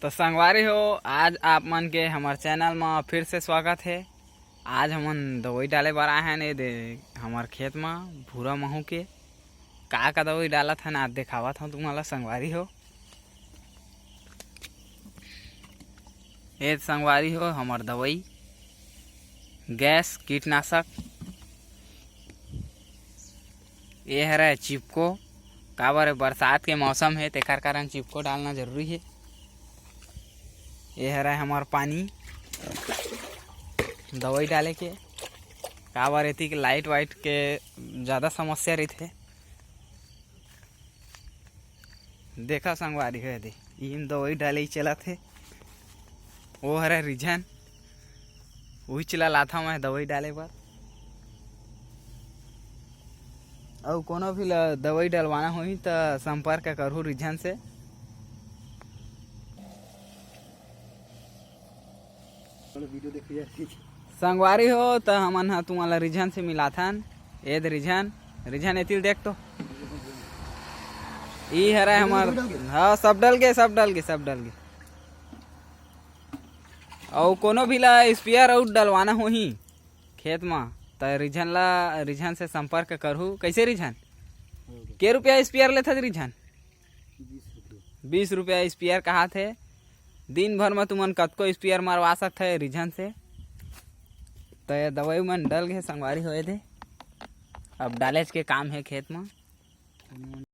तो संगवारी हो, आज आप मन के हमारे चैनल में फिर से स्वागत है। आज हमन दवाई डाले बर आए हैं दे हमारे खेत में भूरा महू के का दवाई डालत है आज दिखावत हूँ तुम्हारा संगवारी हो। ये संगवारी हो हमार दवाई गैस कीटनाशक ये है चिपको। काबर बरसात के मौसम है तेकर कारण चिपको डालना जरूरी है। ये है हमार पानी दवाई डाले के काबर एती के लाइट वाइट के ज़्यादा समस्या रहती है। देखा संगवारी है दे इन दवाई डाले ही चला थे वो हरा रिझन वही चला लाथा मैं दवाई डाले पर और कोनो भी दवाई डलवाना होही तो संपर्क करूँ रिझन से। संगवारी हो तो हमन हा तुम्हारा रिझन से मिलाथन। ए रिझन रिझन एतिल देख तो ई हरा हमार हाँ सब डल गए और कोनो भी ला स्पेयर आउट डलवाना होही खेत में तो रिझन से संपर्क करूँ। कैसे रिझन के रुपया स्पेयर लेता रिझन 20 रुपया स्पेयर कहा थे। दिन भर में तुमन कतको स्पेयर मरवा सकते है रिझन से। तो ये दवाई मन डल गए संगवारी होए थे अब डाले के काम है खेत में।